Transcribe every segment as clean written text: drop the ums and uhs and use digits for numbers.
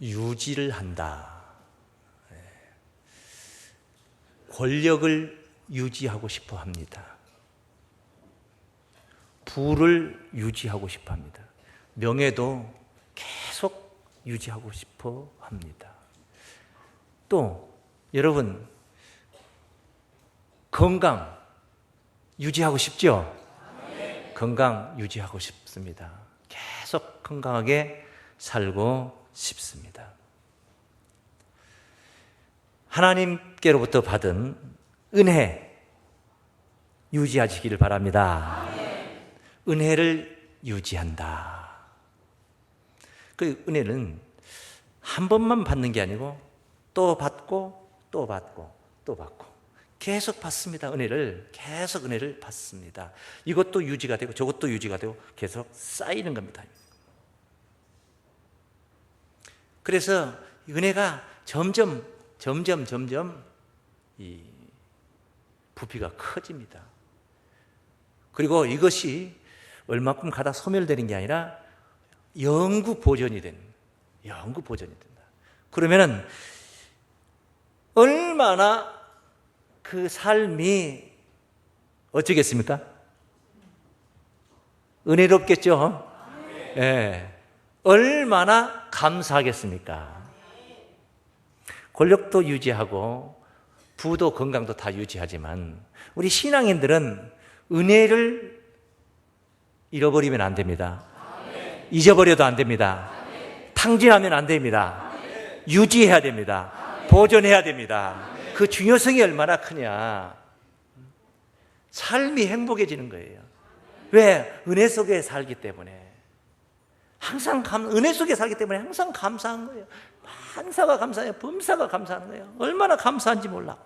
유지를 한다. 권력을 유지하고 싶어 합니다. 부를 유지하고 싶어 합니다. 명예도 계속 유지하고 싶어 합니다. 또 여러분, 건강 유지하고 싶죠? 건강 유지하고 싶습니다. 계속 건강하게 살고 싶습니다. 하나님께로부터 받은 은혜 유지하시기를 바랍니다. 은혜를 유지한다. 그 은혜는 한 번만 받는 게 아니고 또 받고 또 받고 또 받고 계속 받습니다. 계속 은혜를 받습니다. 이것도 유지가 되고 저것도 유지가 되고 계속 쌓이는 겁니다. 그래서 은혜가 점점 이 부피가 커집니다. 그리고 이것이 얼마큼 가다 소멸되는 게 아니라 영구 보존이 된다. 그러면은 얼마나 그 삶이 어쩌겠습니까? 은혜롭겠죠? 예. 얼마나 감사하겠습니까? 권력도 유지하고 부도 건강도 다 유지하지만 우리 신앙인들은 은혜를 잃어버리면 안 됩니다. 잊어버려도 안 됩니다. 탕진하면 안 됩니다. 유지해야 됩니다. 보존해야 됩니다. 그 중요성이 얼마나 크냐. 삶이 행복해지는 거예요. 왜? 은혜 속에 살기 때문에. 항상 은혜 속에 살기 때문에 항상 감사한 거예요. 만사가 감사해요. 범사가 감사하는 거예요. 얼마나 감사한지 몰라.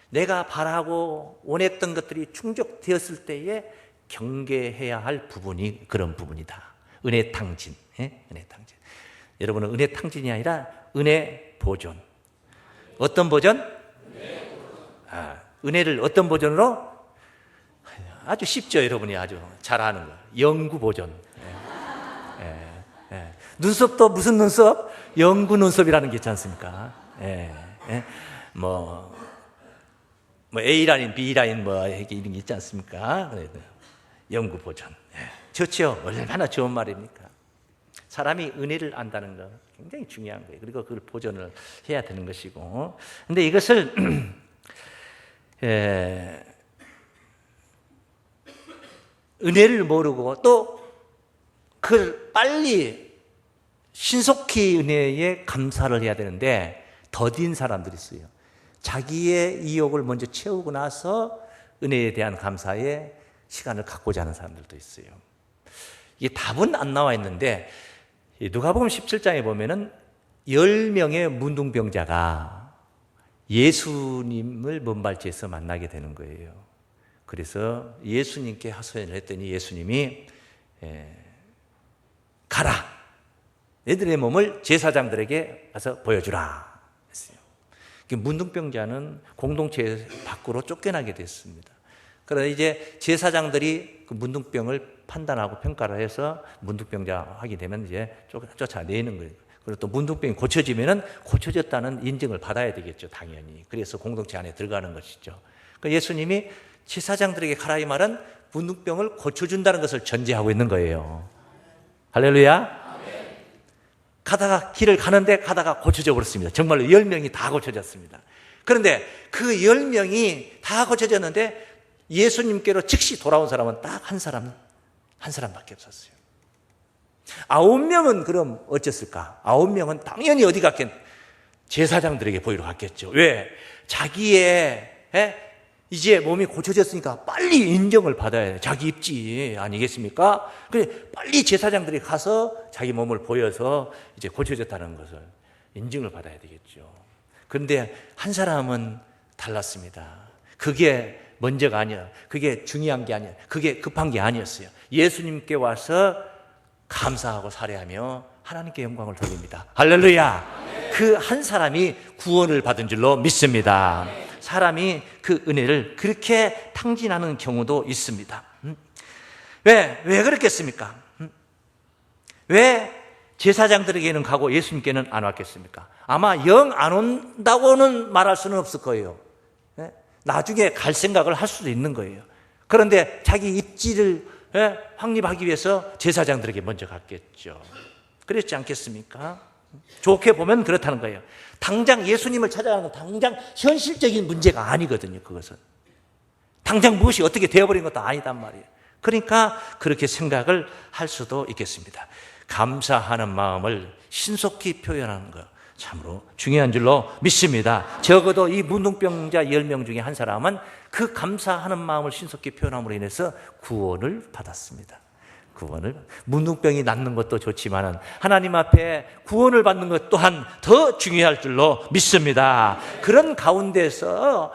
내가 바라고 원했던 것들이 충족되었을 때에 경계해야 할 부분이 그런 부분이다. 은혜 탕진. 은혜 탕진. 여러분은 은혜 탕진이 아니라 은혜 보존. 어떤 보존? 은혜를 어떤 보존으로? 아주 쉽죠. 여러분이 아주 잘 아는 거. 영구 보존. 눈썹도 무슨 눈썹? 영구 눈썹이라는 게 있지 않습니까? 뭐 A라인, B라인 이런 게 있지 않습니까? 영구 보존. 좋죠. 얼마나 좋은 말입니까? 사람이 은혜를 안다는 거 굉장히 중요한 거예요. 그리고 그걸 보존을 해야 되는 것이고. 근데 이것을 은혜를 모르고 또 그걸 빨리 신속히 은혜에 감사를 해야 되는데 더딘 사람들이 있어요. 자기의 이욕을 먼저 채우고 나서 은혜에 대한 감사에 시간을 갖고자 하는 사람들도 있어요. 이게 답은 안 나와 있는데 누가복음 17장에 보면은 10명의 문둥병자가 예수님을 먼발치에서 만나게 되는 거예요. 그래서 예수님께 하소연을 했더니 예수님이 가라. 너희들의 몸을 제사장들에게 가서 보여주라 했어요. 문둥병자는 공동체 밖으로 쫓겨나게 됐습니다. 그러나 이제 제사장들이 그 문둥병을 판단하고 평가를 해서 문둥병자 하게 되면 이제 쫓아내는 거예요. 그리고 또 문둥병이 고쳐지면은 고쳐졌다는 인정을 받아야 되겠죠, 당연히. 그래서 공동체 안에 들어가는 것이죠. 그러니까 예수님이 제사장들에게 가라 이 말은 문둥병을 고쳐준다는 것을 전제하고 있는 거예요. 할렐루야. 가다가 길을 가는데 가다가 고쳐져 버렸습니다. 정말로 10명이 다 고쳐졌습니다. 그런데 그 10명이 다 고쳐졌는데 예수님께로 즉시 돌아온 사람은 딱 한 사람밖에 없었어요. 9명은 그럼 어쨌을까? 9명은 당연히 어디 갔겠? 제사장들에게 보이러 갔겠죠. 왜? 자기의 이제 몸이 고쳐졌으니까 빨리 인정을 받아야 돼요. 자기 입지 아니겠습니까? 그래 빨리 제사장들이 가서 자기 몸을 보여서 이제 고쳐졌다는 것을 인정을 받아야 되겠죠. 그런데 한 사람은 달랐습니다. 그게 먼저가 아니라, 그게 중요한 게 아니라, 그게 급한 게 아니었어요. 예수님께 와서 감사하고 살해하며 하나님께 영광을 돌립니다. 할렐루야. 그 한 사람이 구원을 받은 줄로 믿습니다. 사람이 그 은혜를 그렇게 탕진하는 경우도 있습니다. 왜 그렇겠습니까? 왜 제사장들에게는 가고 예수님께는 안 왔겠습니까? 아마 영 안 온다고는 말할 수는 없을 거예요. 나중에 갈 생각을 할 수도 있는 거예요. 그런데 자기 입지를 확립하기 위해서 제사장들에게 먼저 갔겠죠. 그랬지 않겠습니까? 좋게 보면 그렇다는 거예요. 당장 예수님을 찾아가는 건 당장 현실적인 문제가 아니거든요. 그것은 당장 무엇이 어떻게 되어버린 것도 아니단 말이에요. 그러니까 그렇게 생각을 할 수도 있겠습니다. 감사하는 마음을 신속히 표현하는 것, 참으로 중요한 줄로 믿습니다. 적어도 이 문둥병자 10명 중에 한 사람은 그 감사하는 마음을 신속히 표현함으로 인해서 구원을 받았습니다. 문둥병이 낫는 것도 좋지만 하나님 앞에 구원을 받는 것 또한 더 중요할 줄로 믿습니다. 그런 가운데서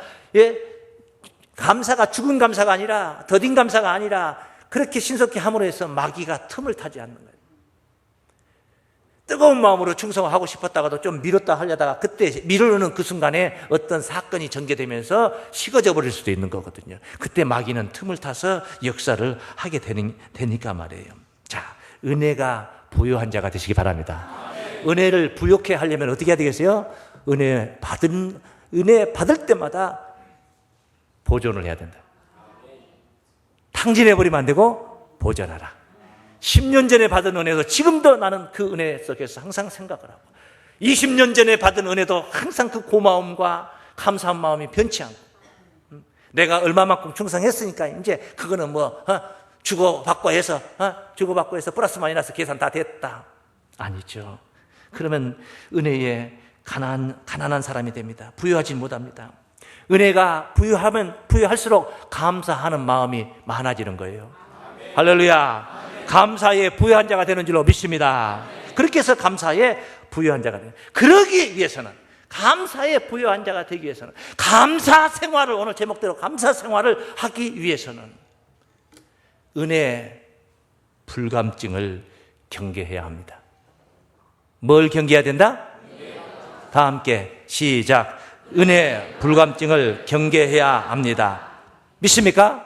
감사가 죽은 감사가 아니라, 더딘 감사가 아니라 그렇게 신속히 함으로 해서 마귀가 틈을 타지 않는 거예요. 뜨거운 마음으로 충성하고 싶었다가도 좀 미뤘다 하려다가 그때 미루는 그 순간에 어떤 사건이 전개되면서 식어져 버릴 수도 있는 거거든요. 그때 마귀는 틈을 타서 역사를 하게 되니까 말이에요. 자, 은혜가 부요한 자가 되시기 바랍니다. 은혜를 부요케 하려면 어떻게 해야 되겠어요? 은혜 받을 때마다 보존을 해야 된다. 탕진해버리면 안 되고 보존하라. 10년 전에 받은 은혜도 지금도 나는 그 은혜 속에서 항상 생각을 하고 20년 전에 받은 은혜도 항상 그 고마움과 감사한 마음이 변치 않고 내가 얼마만큼 충성했으니까 이제 그거는 주고받고 해서 플러스 마이너스 계산 다 됐다. 아니죠. 그러면 은혜에 가난한 사람이 됩니다. 부유하지 못합니다. 은혜가 부유할수록 감사하는 마음이 많아지는 거예요. 할렐루야. 감사에 부유한 자가 되는 줄로 믿습니다. 그렇게 해서 감사에 부유한 자가 되는. 그러기 위해서는, 감사에 부유한 자가 되기 위해서는, 감사 생활을, 오늘 제목대로 감사 생활을 하기 위해서는 은혜 불감증을 경계해야 합니다. 뭘 경계해야 된다? 다 함께 시작. 은혜 불감증을 경계해야 합니다. 믿습니까?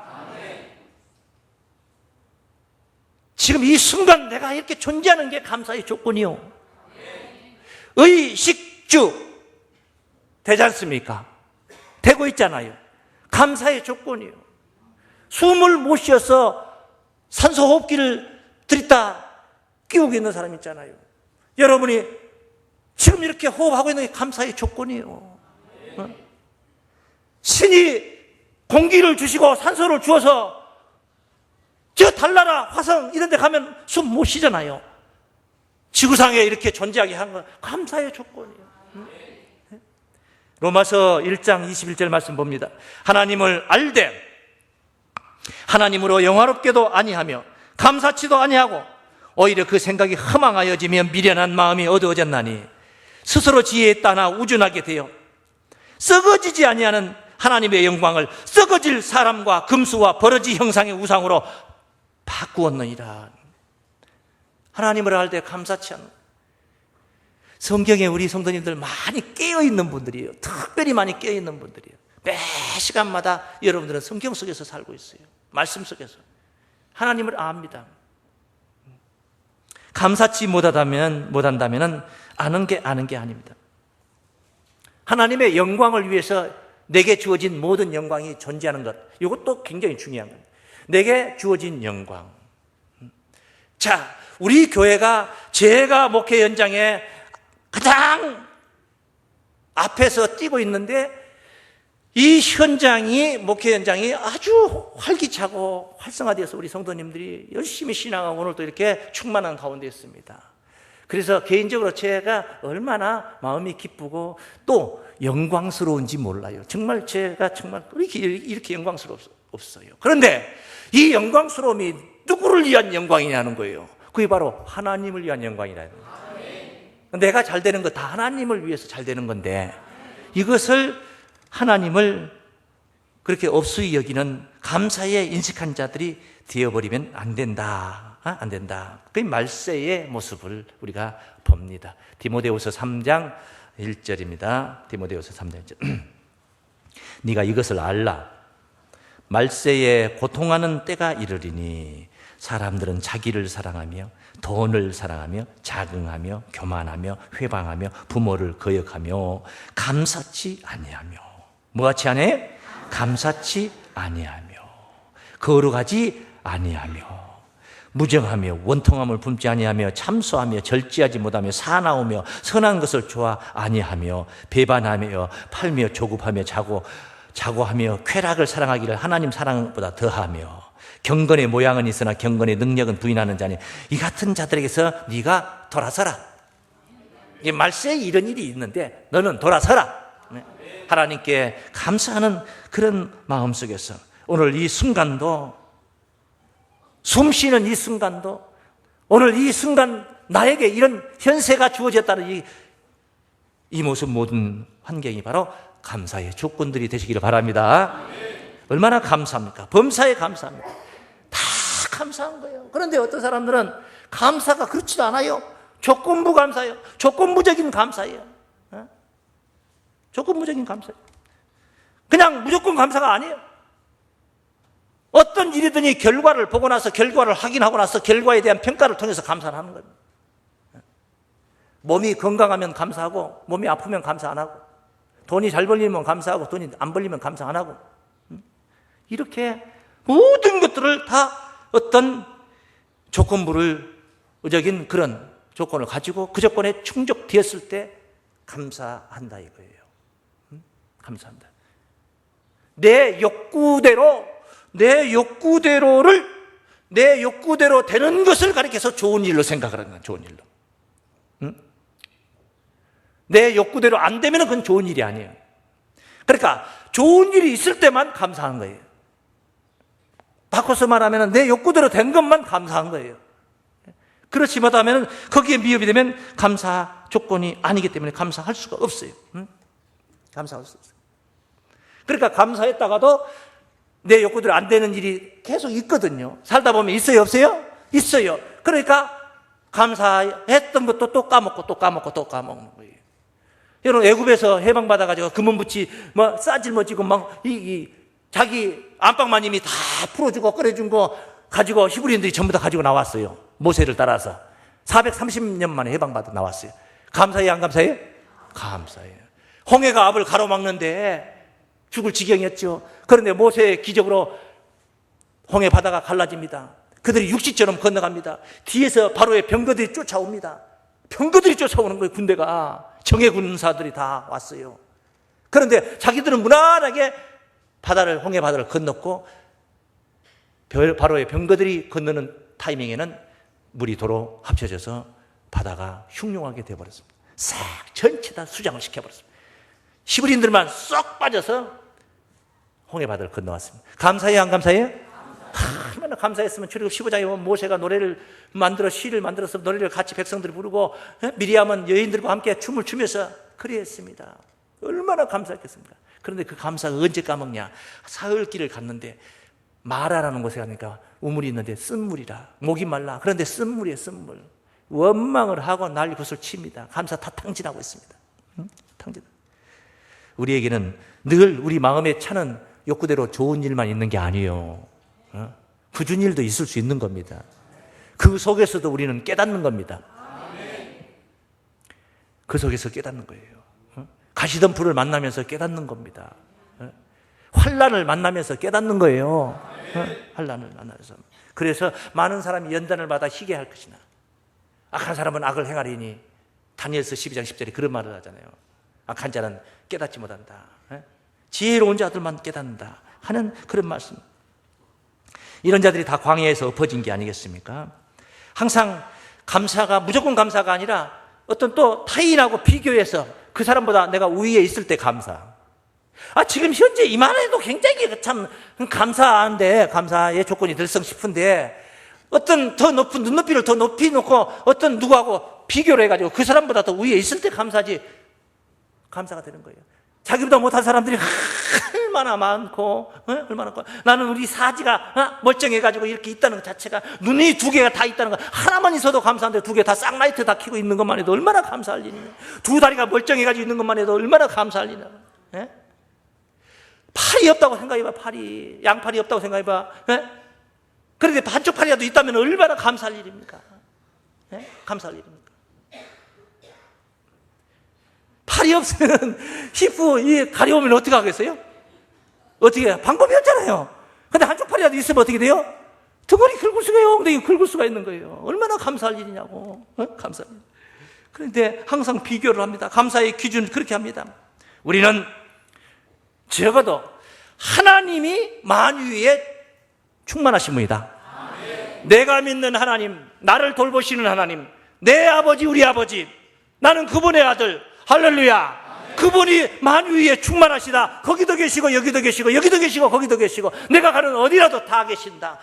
지금 이 순간 내가 이렇게 존재하는 게 감사의 조건이요. 의식주 되지 않습니까? 되고 있잖아요. 감사의 조건이요. 숨을 못 쉬어서 산소 호흡기를 들이다 끼우고 있는 사람 있잖아요. 여러분이 지금 이렇게 호흡하고 있는 게 감사의 조건이에요. 신이 공기를 주시고 산소를 주어서 저 달나라, 화성 이런 데 가면 숨 못 쉬잖아요. 지구상에 이렇게 존재하게 한 건 감사의 조건이에요. 로마서 1장 21절 말씀 봅니다. 하나님을 알되 하나님으로 영화롭게도 아니하며 감사치도 아니하고 오히려 그 생각이 허망하여지며 미련한 마음이 어두워졌나니 스스로 지혜에 따나 우준하게 되어 썩어지지 아니하는 하나님의 영광을 썩어질 사람과 금수와 버러지 형상의 우상으로 바꾸었느니라. 하나님을 알 때 감사치 않는, 성경에 우리 성도님들 많이 깨어있는 분들이에요. 특별히 많이 깨어있는 분들이에요. 매 시간마다 여러분들은 성경 속에서 살고 있어요. 말씀 속에서 하나님을 압니다. 감사치 못한다면 아는 게 아닙니다. 하나님의 영광을 위해서 내게 주어진 모든 영광이 존재하는 것, 이것도 굉장히 중요한 겁니다. 내게 주어진 영광. 자, 우리 교회가 제가 목회 현장에 가장 앞에서 뛰고 있는데 이 현장이, 목회 현장이 아주 활기차고 활성화되어서 우리 성도님들이 열심히 신앙하고 오늘도 이렇게 충만한 가운데 있습니다. 그래서 개인적으로 제가 얼마나 마음이 기쁘고 또 영광스러운지 몰라요. 정말 제가 정말 이렇게 영광스럽어요. 그런데 이 영광스러움이 누구를 위한 영광이냐는 거예요. 그게 바로 하나님을 위한 영광이라는 거예요. 내가 잘 되는 거 다 하나님을 위해서 잘 되는 건데 이것을 하나님을 그렇게 없이 여기는 감사에 인식한 자들이 되어버리면 안 된다. 안 된다. 그 말세의 모습을 우리가 봅니다. 디모데후서 3장 1절입니다. 디모데후서 3장 1절. 네가 이것을 알라. 말세에 고통하는 때가 이르리니 사람들은 자기를 사랑하며 돈을 사랑하며 자긍하며 교만하며 회방하며 부모를 거역하며 감사치 아니하며 뭐같이 아니해요? 감사치 아니하며 거룩하지 아니하며 무정하며 원통함을 품지 아니하며 참소하며 절제하지 못하며 사나우며 선한 것을 좋아 아니하며 배반하며 팔며 조급하며 자고하며 쾌락을 사랑하기를 하나님 사랑보다 더하며 경건의 모양은 있으나 경건의 능력은 부인하는 자니 이 같은 자들에게서 네가 돌아서라. 이게 말세에 이런 일이 있는데 너는 돌아서라. 하나님께 감사하는 그런 마음 속에서 오늘 이 순간도 숨 쉬는 이 순간도 오늘 이 순간 나에게 이런 현세가 주어졌다는 이 모습 모든 환경이 바로 감사의 조건들이 되시기를 바랍니다. 얼마나 감사합니까? 범사에 감사합니다. 다 감사한 거예요. 그런데 어떤 사람들은 감사가 그렇지도 않아요. 조건부 감사예요. 조건부적인 감사예요. 조건부적인 감사예요. 그냥 무조건 감사가 아니에요. 어떤 일이든지 결과를 보고 나서 결과를 확인하고 나서 결과에 대한 평가를 통해서 감사를 하는 겁니다. 몸이 건강하면 감사하고 몸이 아프면 감사 안 하고 돈이 잘 벌리면 감사하고 돈이 안 벌리면 감사 안 하고 이렇게 모든 것들을 다 어떤 조건부적인 그런 조건을 가지고 그 조건에 충족되었을 때 감사한다 이거예요. 감사한다. 내 욕구대로 되는 것을 가리켜서 좋은 일로 생각하는 거야. 좋은 일로. 내 욕구대로 안 되면 그건 좋은 일이 아니에요. 그러니까 좋은 일이 있을 때만 감사하는 거예요. 바꿔서 말하면 내 욕구대로 된 것만 감사한 거예요. 그렇지 못하면 거기에 미흡이 되면 감사 조건이 아니기 때문에 감사할 수가 없어요. 감사할 수 없어요. 그러니까 감사했다가도 내 욕구대로 안 되는 일이 계속 있거든요. 살다 보면 있어요, 없어요? 있어요. 그러니까 감사했던 것도 또 까먹고 또 까먹고 또 까먹는 거예요. 여러분 애굽에서 해방받아가지고 금은부치 싸질머지고 자기 안방마님이 다 풀어주고 끓여준 거 가지고 히브리인들이 전부 다 가지고 나왔어요. 모세를 따라서 430년 만에 해방받아 나왔어요. 감사해요, 안 감사해요? 감사해요. 홍해가 앞을 가로막는데 죽을 지경이었죠. 그런데 모세의 기적으로 홍해 바다가 갈라집니다. 그들이 육지처럼 건너갑니다. 뒤에서 바로의 병거들이 쫓아옵니다. 병거들이 쫓아오는 거예요. 군대가 정예 군사들이 다 왔어요. 그런데 자기들은 무난하게 홍해 바다를 건넜고 바로의 병거들이 건너는 타이밍에는 물이 도로 합쳐져서 바다가 흉흉하게 되어버렸습니다. 싹 전체 다 수장을 시켜버렸습니다. 히브리인들만 쏙 빠져서 홍해 바다를 건너왔습니다. 감사해요, 안 감사해요? 얼마나 감사했으면 출애굽 15장에 보면 모세가 노래를 만들어 시를 만들어서 노래를 같이 백성들이 부르고 미리암은 여인들과 함께 춤을 추면서 그리했습니다. 얼마나 감사했겠습니까? 그런데 그 감사가 언제 까먹냐? 사흘길을 갔는데 마라라는 곳에 가니까 우물이 있는데 쓴물이라 목이 말라. 그런데 쓴물이에요, 쓴물. 원망을 하고 난리 굿을 칩니다. 감사 다 탕진하고 있습니다. 탕진. 우리에게는 늘 우리 마음에 차는 욕구대로 좋은 일만 있는 게 아니에요. 굳은 일도 있을 수 있는 겁니다. 그 속에서도 우리는 깨닫는 겁니다. 그 속에서 깨닫는 거예요. 가시덤불을 만나면서 깨닫는 겁니다. 환난을 만나면서 깨닫는 거예요. 환난을 만나면서. 그래서 많은 사람이 연단을 받아 희게 할 것이나 악한 사람은 악을 행하리니 다니엘서 12장 10절에 그런 말을 하잖아요. 악한 자는 깨닫지 못한다. 지혜로운 자들만 깨닫는다 하는 그런 말씀. 이런 자들이 다 광야에서 엎어진 게 아니겠습니까? 항상 감사가 무조건 감사가 아니라 어떤 또 타인하고 비교해서 그 사람보다 내가 우위에 있을 때 감사. 지금 현재 이만 해도 굉장히 참 감사한데 감사의 조건이 들성 싶은데 어떤 더 높은 눈높이를 더 높이 놓고 어떤 누구하고 비교를 해가지고 그 사람보다 더 위에 있을 때 감사지 감사가 되는 거예요. 자기보다 못한 사람들이 얼마나 많고 얼마나 많고 나는 우리 사지가 멀쩡해가지고 이렇게 있다는 것 자체가 눈이 두 개가 다 있다는 거 하나만 있어도 감사한데 두 개 다 쌍라이트 다 켜고 있는 것만 해도 얼마나 감사할 일이냐. 두 다리가 멀쩡해가지고 있는 것만 해도 얼마나 감사할 일이냐. 팔이 없다고 생각해봐. 팔이 양팔이 없다고 생각해봐. 그런데 한쪽 팔이라도 있다면 얼마나 감사할 일입니까? 예? 감사할 일입니까? 팔이 없으면 히프 이 가려우면 어떻게 하겠어요? 어떻게 해요? 방법이 없잖아요. 근데 한쪽 팔이라도 있으면 어떻게 돼요? 등허리 긁을 수가 있어요. 엉덩이 긁을 수가 있는 거예요. 얼마나 감사할 일이냐고. 감사할 일. 그런데 항상 비교를 합니다. 감사의 기준 그렇게 합니다. 우리는 적어도 하나님이 만유에 충만하신 분이다. 내가 믿는 하나님, 나를 돌보시는 하나님, 내 아버지, 우리 아버지, 나는 그분의 아들, 할렐루야. 그분이 만유에 충만하시다. 거기도 계시고 여기도 계시고 여기도 계시고 거기도 계시고 내가 가는 어디라도 다 계신다.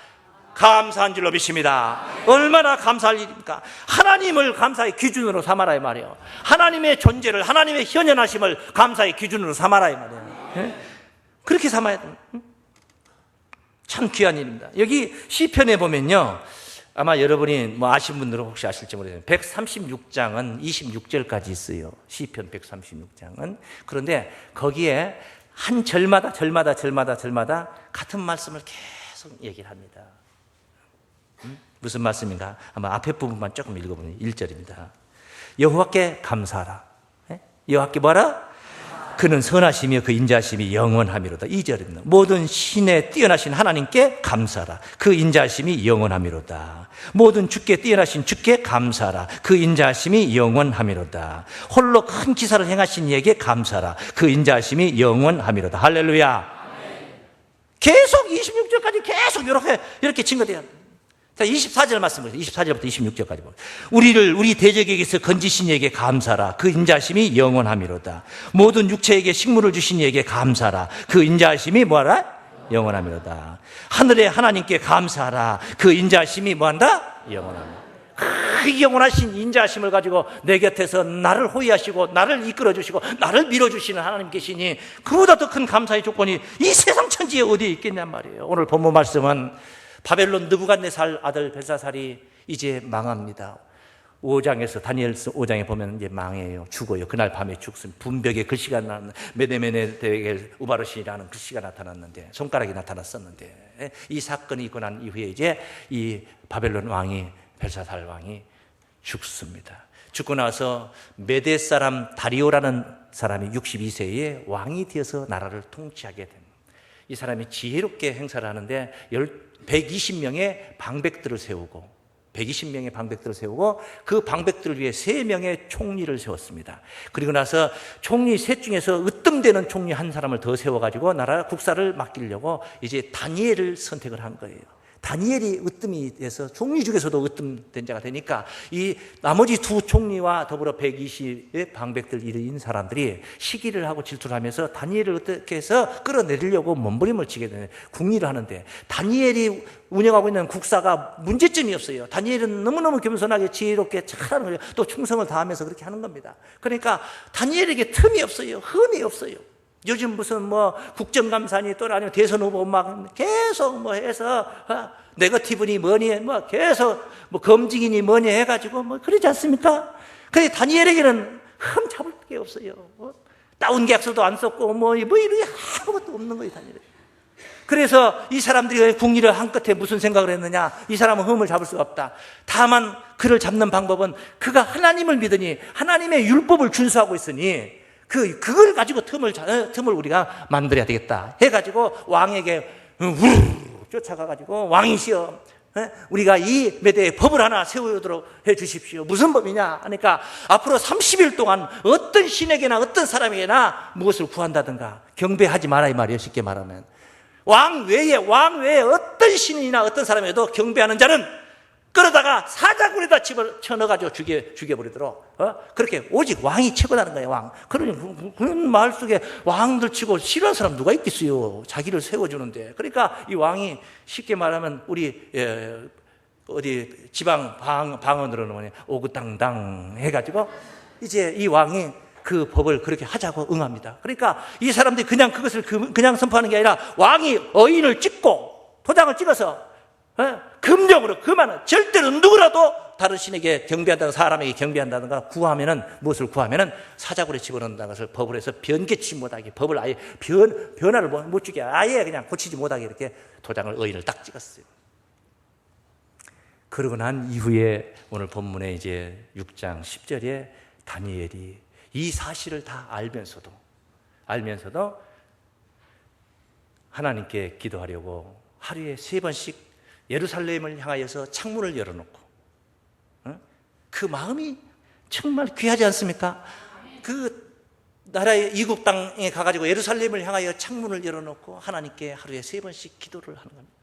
감사한 줄로 믿습니다. 얼마나 감사할 일입니까? 하나님을 감사의 기준으로 삼아라 이 말이에요. 하나님의 존재를, 하나님의 현현하심을 감사의 기준으로 삼아라 이 말이에요. 예? 그렇게 삼아야 돼요. 참 귀한 일입니다. 여기 시편에 보면요, 아마 여러분이 뭐 아신 분들은 혹시 아실지 모르겠는데 136장은 26절까지 있어요. 시편 136장은. 그런데 거기에 한 절마다 같은 말씀을 계속 얘기를 합니다. 무슨 말씀인가? 아마 앞에 부분만 조금 읽어보면 1절입니다. 여호와께 감사하라. 여호와께 뭐하라? 그는 선하시며 그 인자하심이 영원하미로다. 2절입니다. 모든 신에 뛰어나신 하나님께 감사하라. 그 인자하심이 영원하미로다. 모든 주께 뛰어나신 주께 감사하라. 그 인자하심이 영원하미로다. 홀로 큰 기사를 행하신 이에게 감사하라. 그 인자하심이 영원하미로다. 할렐루야. 계속 26절까지 계속 이렇게 증거돼요. 자, 24절 말씀 보세요. 24절부터 26절까지 보세요. 우리 대적에게서 건지신 이에게 감사하라. 그 인자하심이 영원하미로다. 모든 육체에게 식물을 주신 이에게 감사하라. 그 인자하심이 뭐하라? 영원하미로다. 하늘의 하나님께 감사하라. 그 인자하심이 뭐한다? 영원하미로다. 그 영원하신 인자하심을 가지고 내 곁에서 나를 호위하시고 나를 이끌어주시고 나를 밀어주시는 하나님 계시니 그보다 더 큰 감사의 조건이 이 세상 천지에 어디에 있겠냔 말이에요. 오늘 본문 말씀은 바벨론 느부갓네살 아들 벨사살이 이제 망합니다. 5장에서 다니엘서 5장에 보면 이제 망해요. 죽어요. 그날 밤에 죽습니다. 분벽에 글씨가 나는 메데메네데겔 우바르시라는 글씨가 나타났는데, 손가락이 나타났었는데, 이 사건이 있고 난 이후에 이제 이 바벨론 왕이, 벨사살 왕이 죽습니다. 죽고 나서 메데 사람 다리오라는 사람이 62세에 왕이 되어서 나라를 통치하게 됩니다. 이 사람이 지혜롭게 행사를 하는데 120명의 방백들을 세우고 그 방백들을 위해 3명의 총리를 세웠습니다. 그리고 나서 총리 셋 중에서 으뜸되는 총리 한 사람을 더 세워가지고 나라 국사를 맡기려고 이제 다니엘을 선택을 한 거예요. 다니엘이 으뜸이 돼서 총리 중에서도 으뜸된 자가 되니까 이 나머지 두 총리와 더불어 120의 방백들 이르인 사람들이 시기를 하고 질투를 하면서 다니엘을 어떻게 해서 끌어내리려고 몸부림을 치게 되는 궁리를 하는데, 다니엘이 운영하고 있는 국사가 문제점이 없어요. 다니엘은 너무너무 겸손하게 지혜롭게 잘하는 거예요. 또 충성을 다하면서 그렇게 하는 겁니다. 그러니까 다니엘에게 틈이 없어요. 흠이 없어요. 요즘 무슨 뭐 국정감사니 또 아니면 대선 후보 막 계속 뭐 해서 네거티브니 뭐니 뭐 계속 뭐 검증이니 뭐니 해가지고 뭐 그러지 않습니까? 근데 다니엘에게는 흠 잡을 게 없어요. 다운 계약서도 안 썼고 뭐 이런 게 아무것도 없는 거예요, 다니엘에게. 그래서 이 사람들이 궁리를 한 끝에 무슨 생각을 했느냐? 이 사람은 흠을 잡을 수가 없다. 다만 그를 잡는 방법은 그가 하나님을 믿으니 하나님의 율법을 준수하고 있으니 그걸 가지고 틈을 우리가 만들어야 되겠다 해가지고 왕에게 쫓아가가지고 왕이시여, 우리가 이 메대에 법을 하나 세우도록 해 주십시오. 무슨 법이냐 하니까 앞으로 30일 동안 어떤 신에게나 어떤 사람에게나 무엇을 구한다든가 경배하지 마라 이 말이에요. 쉽게 말하면 왕 외에 어떤 신이나 어떤 사람에도 경배하는 자는 끌어다가 사자굴에다 집어넣어가지고 죽여버리도록, 그렇게 오직 왕이 최고라는 거예요. 왕. 그런 마을 속에 왕들 치고 싫어하는 사람 누가 있겠어요? 자기를 세워주는데. 그러니까 이 왕이 쉽게 말하면 우리 어디 지방 방언으로는 오구땅당 해가지고 이제 이 왕이 그 법을 그렇게 하자고 응합니다. 그러니까 이 사람들이 그냥 그것을 그냥 선포하는 게 아니라 왕이 어인을 찍고 도장을 찍어서 금령으로 그만은 절대로 누구라도 다른 신에게 경배한다든가 사람에게 경배한다든가 구하면은 무엇을 구하면은 사자굴에 집어넣는다는 것을 법을 해서 변개치 못하게, 법을 아예 변화를 못 주게 아예 그냥 고치지 못하게 이렇게 도장을 어인을 딱 찍었어요. 그러고 난 이후에 오늘 본문에 이제 6장 10절에 다니엘이 이 사실을 다 알면서도 하나님께 기도하려고 하루에 3번씩 예루살렘을 향하여서 창문을 열어놓고, 그 마음이 정말 귀하지 않습니까? 그 나라의 이국 땅에 가가지고 예루살렘을 향하여 창문을 열어놓고 하나님께 하루에 3번씩 기도를 하는 겁니다.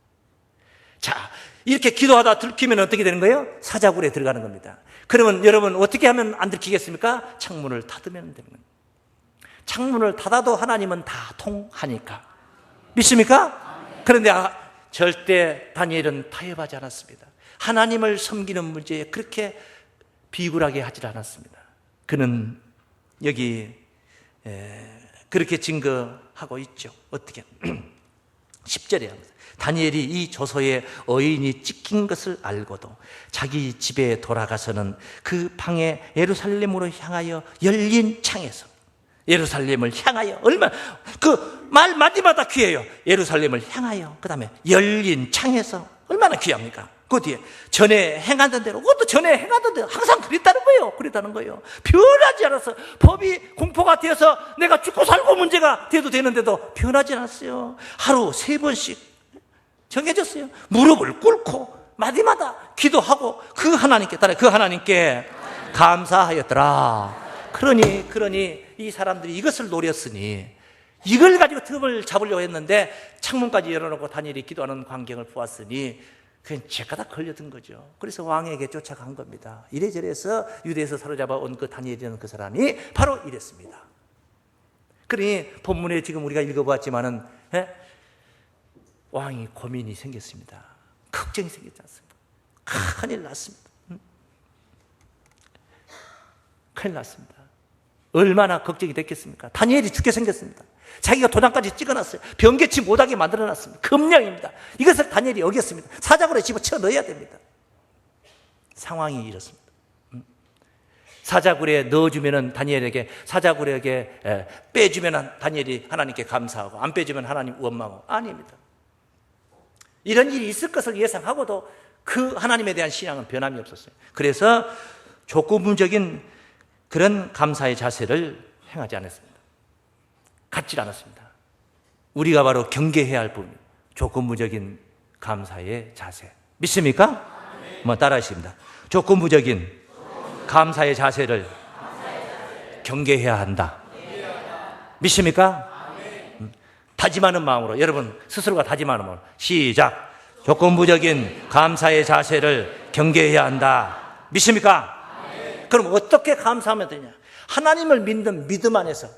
자, 이렇게 기도하다 들키면 어떻게 되는 거예요? 사자굴에 들어가는 겁니다. 그러면 여러분 어떻게 하면 안 들키겠습니까? 창문을 닫으면 되는 겁니다. 창문을 닫아도 하나님은 다 통하니까. 믿습니까? 그런데 절대 다니엘은 타협하지 않았습니다. 하나님을 섬기는 문제에 그렇게 비굴하게 하지 않았습니다. 그는 여기 그렇게 증거하고 있죠. 어떻게? 10절에 합니다. 다니엘이 이 조서에 어인이 찍힌 것을 알고도 자기 집에 돌아가서는 그 방에 예루살렘으로 향하여 열린 창에서, 예루살렘을 향하여, 얼마나 그 말 마디마다 귀해요. 예루살렘을 향하여, 그 다음에 열린 창에서, 얼마나 귀합니까? 그 뒤에 전에 행하던 대로, 그것도 전에 행하던 대로 항상 그랬다는 거예요. 변하지 않았어. 법이 공포가 되어서 내가 죽고 살고 문제가 돼도 되는데도 변하지 않았어요. 하루 3번씩 정해졌어요. 무릎을 꿇고 마디마다 기도하고 그 하나님께 감사하였더라. 그러니 이 사람들이 이것을 노렸으니, 이걸 가지고 틈을 잡으려고 했는데 창문까지 열어놓고 다니엘이 기도하는 광경을 보았으니 그냥 죄가 다 걸려든 거죠. 그래서 왕에게 쫓아간 겁니다. 이래저래서 유대에서 사로잡아 온 그 다니엘이라는 그 사람이 바로 이랬습니다. 그러니 본문에 지금 우리가 읽어보았지만은 왕이 고민이 생겼습니다. 걱정이 생겼지 않습니까? 큰일 났습니다. 큰일 났습니다. 얼마나 걱정이 됐겠습니까? 다니엘이 죽게 생겼습니다. 자기가 도장까지 찍어놨어요. 변개치 못하게 만들어놨습니다. 금령입니다. 이것을 다니엘이 어겼습니다. 사자굴에 집어쳐 넣어야 됩니다. 상황이 이렇습니다. 사자굴에 넣어주면은 다니엘에게, 사자굴에게 빼주면은 다니엘이 하나님께 감사하고, 안 빼주면 하나님 원망하고. 아닙니다. 이런 일이 있을 것을 예상하고도 그 하나님에 대한 신앙은 변함이 없었어요. 그래서 조건부적인 그런 감사의 자세를 행하지 않았습니다. 갖지 않았습니다. 우리가 바로 경계해야 할 부분, 조건부적인 감사의 자세. 믿습니까? 한번 따라하십니다. 조건부적인 감사의 자세를 경계해야 한다. 믿습니까? 다짐하는 마음으로, 여러분 스스로가 다짐하는 마음으로 시작. 조건부적인 감사의 자세를 경계해야 한다. 믿습니까? 그럼 어떻게 감사하면 되냐? 하나님을 믿는 믿음 안에서,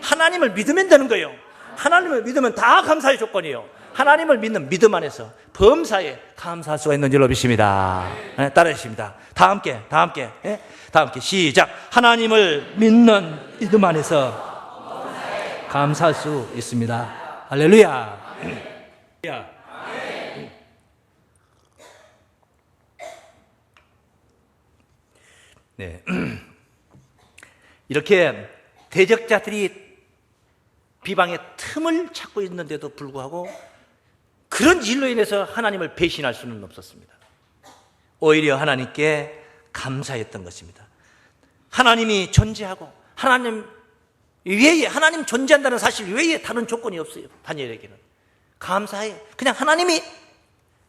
하나님을 믿으면 되는 거예요. 하나님을 믿으면 다 감사의 조건이에요. 하나님을 믿는 믿음 안에서 범사에 감사할 수가 있는 줄로 믿습니다. 따라하십니다. 다 함께 시작. 하나님을 믿는 믿음 안에서 감사할 수 있습니다. 할렐루야. 네. 이렇게 대적자들이 비방의 틈을 찾고 있는데도 불구하고 그런 일로 인해서 하나님을 배신할 수는 없었습니다. 오히려 하나님께 감사했던 것입니다. 하나님이 존재하고 하나님 외에, 하나님 존재한다는 사실 외에 다른 조건이 없어요. 다니엘에게는 감사해. 그냥 하나님이,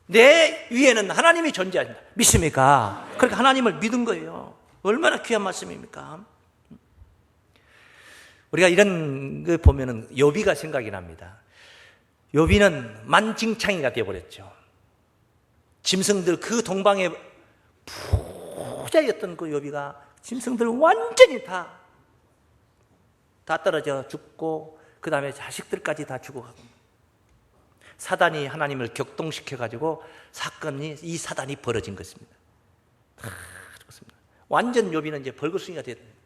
내 위에는 하나님이 존재한다. 믿습니까? 그러니까 하나님을 믿은 거예요. 얼마나 귀한 말씀입니까? 우리가 이런 거 보면은 욥이가 생각이 납니다. 욥이는 만징창이가 되어버렸죠. 짐승들, 그 동방의 부자였던 그 욥이가 짐승들 완전히 다 떨어져 죽고, 그 다음에 자식들까지 다 죽어가고, 사단이 하나님을 격동시켜가지고 이 사단이 벌어진 것입니다. 다 죽었습니다. 완전 욥이는 이제 벌거숭이가 됐습니다.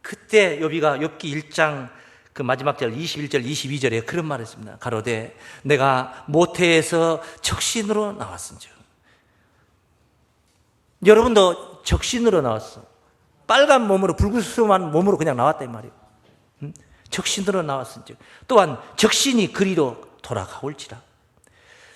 그때 욥기가 1장 그 마지막 절 21절 22절에 그런 말을 했습니다. 가로되 내가 모태에서 적신으로 나왔은즉. 여러분도 적신으로 나왔어. 빨간 몸으로, 불구스름한 몸으로 그냥 나왔다 이 말이에요. 적신으로 나왔은즉 또한 적신이 그리로 돌아가올지라.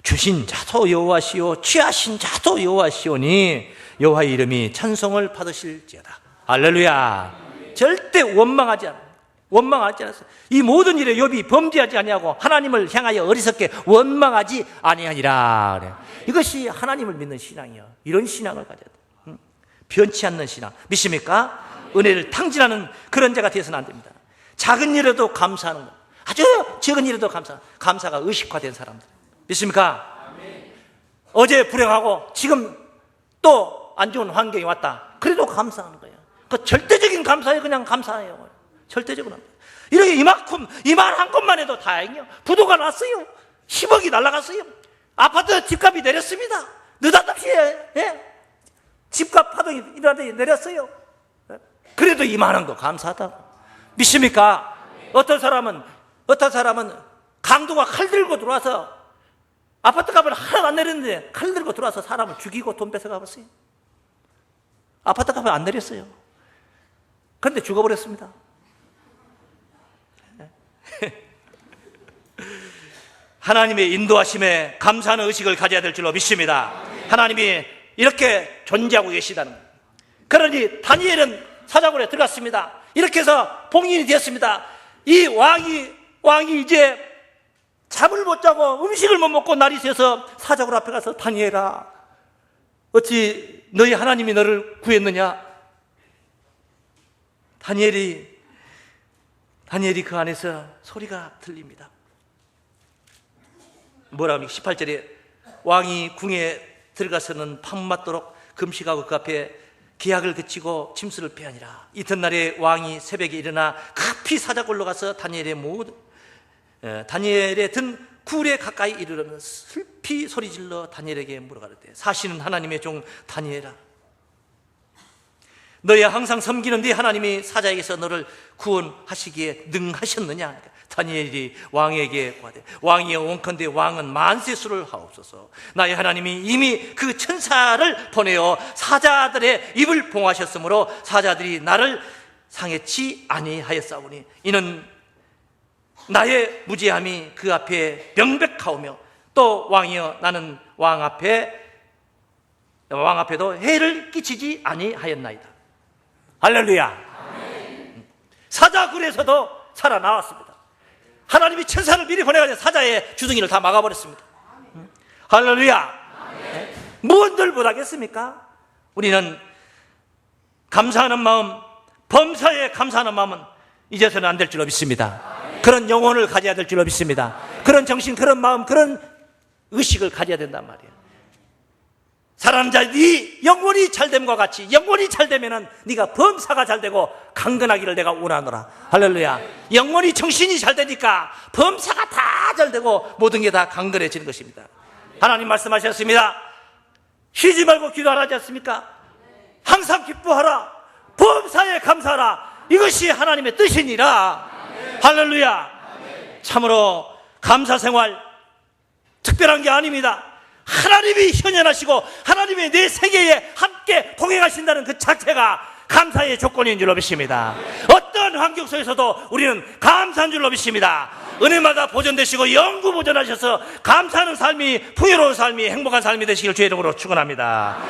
주신 자도 여호와시요 취하신 자도 여호와시오니 여호와의 이름이 찬송을 받으실지어다. 할렐루야. 절대 원망하지 않았어요. 이 모든 일에 욥이 범죄하지 아니하고 하나님을 향하여 어리석게 원망하지 아니하니라. 그래. 이것이 하나님을 믿는 신앙이요. 이런 신앙을 가져야 돼. 변치 않는 신앙. 믿습니까? 은혜를 탕진하는 그런 자가 되어서는 안 됩니다. 작은 일에도 감사하는 것. 아주 적은 일에도 감사가 의식화된 사람들. 믿습니까? 어제 불행하고 지금 또 안 좋은 환경이 왔다. 그래도 감사하는 거예요. 그 절대적인 감사에 그냥 감사해요. 절대적으로. 이렇게 이만한 것만 해도 다행이요. 부도가 났어요. 10억이 날아갔어요. 아파트 집값이 내렸습니다. 느닷없이 집값 파동이 일어나더니 내렸어요. 그래도 이만한 거 감사하다고. 믿습니까? 어떤 사람은 강도가 칼 들고 들어와서 아파트 값을 하나도 안 내렸는데 칼 들고 들어와서 사람을 죽이고 돈 뺏어 가봤어요. 아파트 값을 안 내렸어요. 그런데 죽어버렸습니다. 하나님의 인도하심에 감사하는 의식을 가져야 될 줄로 믿습니다. 하나님이 이렇게 존재하고 계시다는 거예요. 그러니 다니엘은 사자굴에 들어갔습니다. 이렇게 해서 봉인이 되었습니다. 이 왕이 이제 잠을 못 자고 음식을 못 먹고 날이 새서 사자굴 앞에 가서 다니엘아, 어찌 너희 하나님이 너를 구했느냐? 다니엘이 그 안에서 소리가 들립니다. 뭐라고 합니까? 18절에 왕이 궁에 들어가서는 밤맞도록 금식하고 그 앞에 기약을 그치고 침수를 빼하니라. 이튿날에 왕이 새벽에 일어나 급히 사자굴로 가서 다니엘의 든 굴에 가까이 이르려면 슬피 소리질러 다니엘에게 물어가르되 사시는 하나님의 종 다니엘아, 너희 항상 섬기는 네 하나님이 사자에게서 너를 구원하시기에 능하셨느냐? 다니엘이 왕에게 구하되 왕이여 원컨대 왕은 만세수를 하옵소서. 나의 하나님이 이미 그 천사를 보내어 사자들의 입을 봉하셨으므로 사자들이 나를 상해치 아니하였사오니 이는 나의 무죄함이 그 앞에 명백하오며 또 왕이여 나는 왕 앞에도 해를 끼치지 아니하였나이다. 할렐루야. 사자굴에서도 살아나왔습니다. 하나님이 천사를 미리 보내가지고 사자의 주둥이를 다 막아버렸습니다. 할렐루야. 무엇들 못하겠습니까? 우리는 감사하는 마음, 범사에 감사하는 마음은 이제서는 안 될 줄로 믿습니다. 그런 영혼을 가져야 될 줄로 믿습니다. 그런 정신, 그런 마음, 그런 의식을 가져야 된단 말이에요. 사랑하는 자, 네 영혼이 잘됨과 같이 영혼이 잘되면은 네가 범사가 잘되고 강건하기를 내가 원하노라. 할렐루야. 영혼이 정신이 잘되니까 범사가 다 잘되고 모든 게 다 강건해지는 것입니다. 하나님 말씀하셨습니다. 쉬지 말고 기도하라 하지 않습니까? 항상 기뻐하라, 범사에 감사하라. 이것이 하나님의 뜻이니라. 할렐루야. 참으로 감사생활 특별한 게 아닙니다. 하나님이 현현하시고 하나님이 내 세계에 함께 동행하신다는 그 자체가 감사의 조건인 줄로 믿습니다. 어떤 환경 속에서도 우리는 감사한 줄로 믿습니다. 은혜마다 보존되시고 영구 보존하셔서 감사하는 삶이, 풍요로운 삶이, 행복한 삶이 되시길 주의 이름으로 축원합니다.